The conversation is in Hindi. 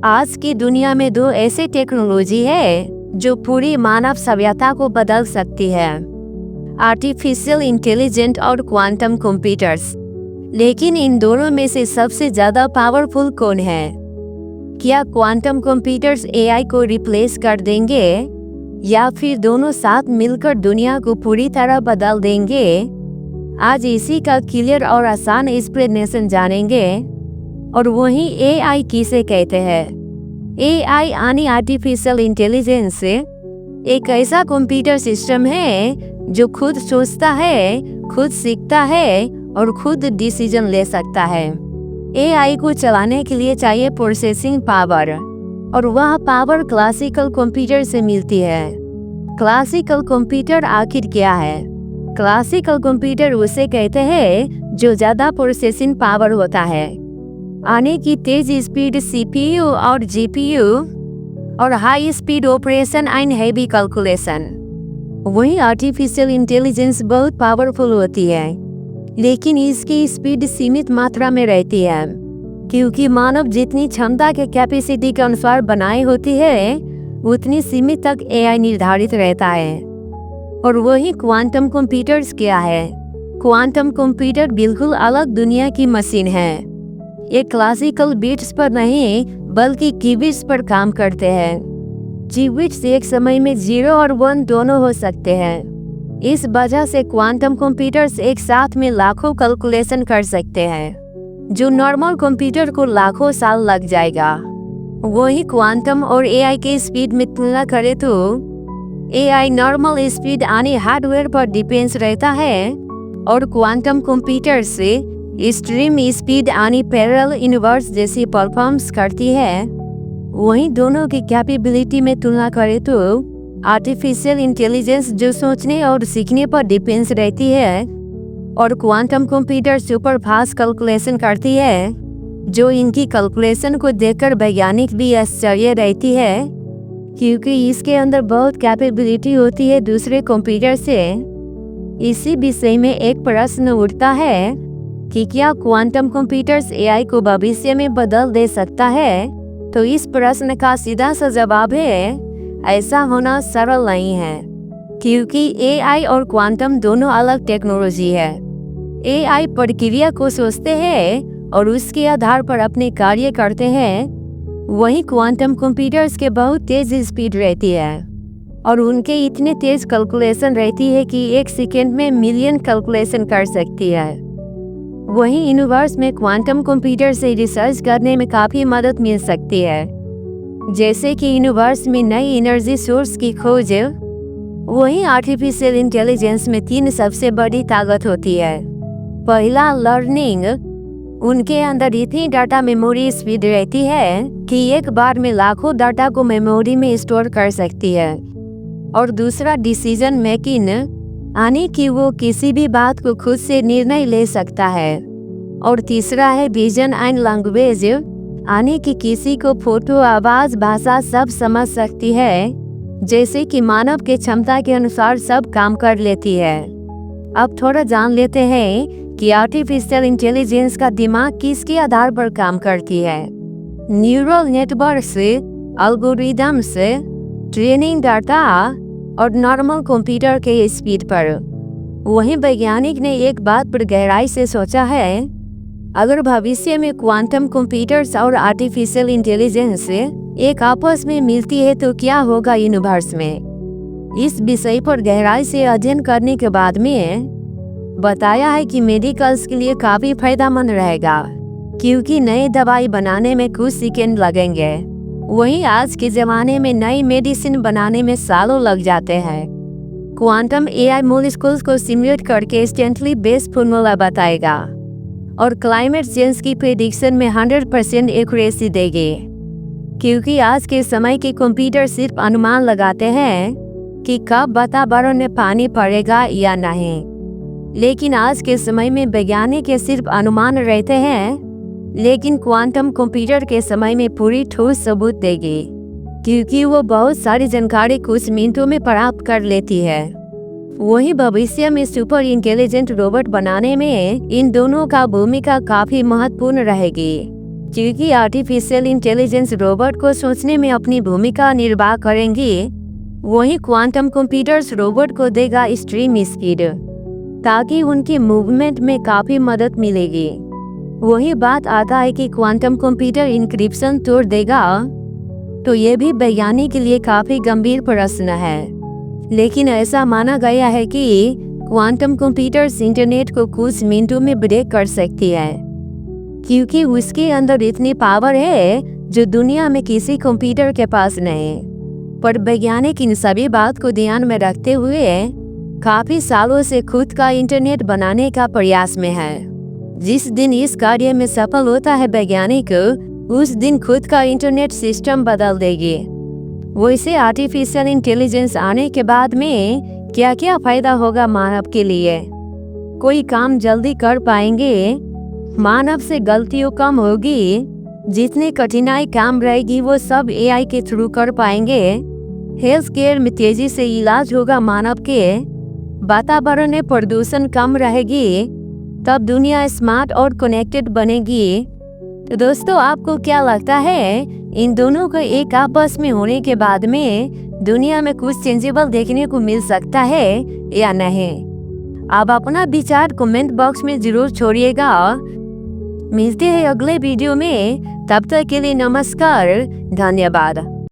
आज की दुनिया में दो ऐसी टेक्नोलॉजी है जो पूरी मानव सभ्यता को बदल सकती है, आर्टिफिशियल इंटेलिजेंस और क्वांटम कंप्यूटर्स। लेकिन इन दोनों में से सबसे ज़्यादा पावरफुल कौन है? क्या क्वांटम कंप्यूटर्स एआई को रिप्लेस कर देंगे या फिर दोनों साथ मिलकर दुनिया को पूरी तरह बदल देंगे? आज इसी का क्लियर और आसान एक्सप्लेनेशन जानेंगे। और वही एआई किसे कहते हैं? एआई यानी आर्टिफिशियल इंटेलिजेंस एक ऐसा कंप्यूटर सिस्टम है जो खुद सोचता है, खुद सीखता है और खुद डिसीजन ले सकता है। एआई को चलाने के लिए चाहिए प्रोसेसिंग पावर, और वह पावर क्लासिकल कंप्यूटर से मिलती है। क्लासिकल कंप्यूटर आखिर क्या है? क्लासिकल कंप्यूटर उसे कहते हैं जो ज़्यादा प्रोसेसिंग पावर होता है, आने की तेज स्पीड सीपीयू और जीपीयू, और high speed operation and heavy calculation. वही आर्टिफिशियल इंटेलिजेंस बहुत पावरफुल होती है, लेकिन इसकी स्पीड सीमित मात्रा में रहती है, क्योंकि मानव जितनी क्षमता के कैपेसिटी के अनुसार बनाई होती है उतनी सीमित तक एआई निर्धारित रहता है। और वही क्वांटम कंप्यूटर्स क्या है? क्वांटम कंप्यूटर बिल्कुल अलग दुनिया की मशीन है। ये क्लासिकल बिट्स पर नहीं बल्कि कीबिट्स पर काम करते हैं। कीबिट्स एक समय में 0 और 1 दोनों हो सकते हैं। इस वजह से क्वांटम कंप्यूटर्स एक साथ में लाखों कैलकुलेशन कर सकते हैं, जो नॉर्मल कंप्यूटर को लाखों साल लग जाएगा। वही क्वांटम और एआई के स्पीड में तुलना करें तो एआई नॉर्मल स्पीड यानी हार्डवेयर पर डिपेंड्स रहता है, और क्वांटम कंप्यूटर से एक्सट्रीम स्पीड यानी पैरेलल यूनिवर्स जैसी परफॉर्म्स करती है। वहीं दोनों की कैपेबिलिटी में तुलना करें तो आर्टिफिशियल इंटेलिजेंस जो सोचने और सीखने पर डिपेंड्स रहती है, और quantum computer super fast calculation करती है, जो इनकी कैलकुलेशन को देखकर वैज्ञानिक भी आश्चर्य रहती है, क्योंकि इसके अंदर बहुत कैपेबिलिटी होती है दूसरे कंप्यूटर से। इसी विषय में एक प्रश्न उठता है कि क्या क्वांटम कंप्यूटर्स एआई को भविष्य में बदल दे सकता है? तो इस प्रश्न का सीधा सा जवाब है ऐसा होना सरल नहीं है, क्योंकि एआई और क्वांटम दोनों अलग टेक्नोलॉजी है। एआई प्रक्रिया को सोचते हैं और उसके आधार पर अपने कार्य करते हैं, वहीं क्वांटम कंप्यूटर्स के बहुत तेज स्पीड रहती है, और उनके इतने तेज कैलकुलेशन रहती है कि एक सेकेंड में मिलियन कैलकुलेशन कर सकती है। वहीं यूनिवर्स में क्वांटम कंप्यूटर से रिसर्च करने में काफ़ी मदद मिल सकती है, जैसे कि यूनिवर्स में नई एनर्जी सोर्स की खोज। वहीं आर्टिफिशियल इंटेलिजेंस में 3 सबसे बड़ी ताकत होती है। पहला, लर्निंग। उनके अंदर इतनी डाटा मेमोरी स्पीड रहती है कि एक बार में लाखों डाटा को मेमोरी में स्टोर कर सकती है। और दूसरा, डिसीजन मेकिंग, यानी कि वो किसी भी बात को खुद से निर्णय ले सकता है। और तीसरा है विजन एंड लैंग्वेज, यानी कि किसी को फोटो, आवाज़, भाषा सब समझ सकती है, जैसे कि मानव के क्षमता के अनुसार सब काम कर लेती है। अब थोड़ा जान लेते हैं कि आर्टिफिशियल इंटेलिजेंस का दिमाग किसके आधार पर काम करती है। न्यूरल नेटवर्क से, एल्गोरिदम से, ट्रेनिंग डाटा और नॉर्मल कंप्यूटर के स्पीड पर। वहीं वैज्ञानिक ने एक बात पर गहराई से सोचा है, अगर भविष्य में क्वांटम कंप्यूटर्स और आर्टिफिशियल इंटेलिजेंस एक आपस में मिलती है तो क्या होगा यूनिवर्स में। इस विषय पर गहराई से अध्ययन करने के बाद में बताया है कि मेडिकल्स के लिए काफ़ी फायदेमंद रहेगा, क्योंकि नई दवाई बनाने में कुछ सेकंड लगेंगे। वहीं आज के ज़माने में नई मेडिसिन बनाने में सालों लग जाते हैं। क्वांटम एआई मॉलिक्यूल्स को सिमुलेट करके इंस्टेंटली बेस्ट फॉर्मूला बताएगा, और क्लाइमेट चेंज की प्रेडिक्शन में 100% एक्यूरेसी देगी, क्योंकि आज के समय के कंप्यूटर सिर्फ अनुमान लगाते हैं कि कब वातावरण में पानी पड़ेगा या नहीं। लेकिन आज के समय में वैज्ञानिक सिर्फ अनुमान रहते हैं, लेकिन क्वांटम कंप्यूटर के समय में पूरी ठोस सबूत देगी, क्योंकि वो बहुत सारी जानकारी कुछ मिनटों में प्राप्त कर लेती है। वहीं भविष्य में सुपर इंटेलिजेंट रोबोट बनाने में इन दोनों का भूमिका काफ़ी महत्वपूर्ण रहेगी, क्योंकि आर्टिफिशियल इंटेलिजेंस रोबोट को सोचने में अपनी भूमिका निर्वाह करेंगी, वहीं क्वांटम कंप्यूटर्स रोबोट को देगा एक्सट्रीम स्पीड, ताकि उनकी मूवमेंट में काफ़ी मदद मिलेगी। वही बात आता है कि क्वांटम कंप्यूटर इंक्रिप्शन तोड़ देगा, तो ये भी वैज्ञानिक के लिए काफ़ी गंभीर प्रश्न है। लेकिन ऐसा माना गया है कि क्वांटम कंप्यूटर्स इंटरनेट को कुछ मिनटों में ब्रेक कर सकती है, क्योंकि उसके अंदर इतनी पावर है जो दुनिया में किसी कंप्यूटर के पास नहीं। पर वैज्ञानिक इन सभी बात को ध्यान में रखते हुए काफ़ी सालों से खुद का इंटरनेट बनाने का प्रयास में है। जिस दिन इस कार्य में सफल होता है वैज्ञानिक, उस दिन खुद का इंटरनेट सिस्टम बदल देगी। वैसे आर्टिफिशियल इंटेलिजेंस आने के बाद में क्या क्या फायदा होगा मानव के लिए? कोई काम जल्दी कर पाएंगे, मानव से गलतियों कम होगी, जितनी कठिनाई काम रहेगी वो सब एआई के थ्रू कर पाएंगे। हेल्थ केयर में तेजी से इलाज होगा मानव के, वातावरण में प्रदूषण कम रहेगी, तब दुनिया स्मार्ट और कनेक्टेड बनेगी। तो दोस्तों, आपको क्या लगता है, इन दोनों का एक आपस में होने के बाद में दुनिया में कुछ चेंजेबल देखने को मिल सकता है या नहीं? आप अपना विचार कमेंट बॉक्स में जरूर छोड़िएगा। मिलते हैं अगले वीडियो में, तब तक के लिए नमस्कार, धन्यवाद।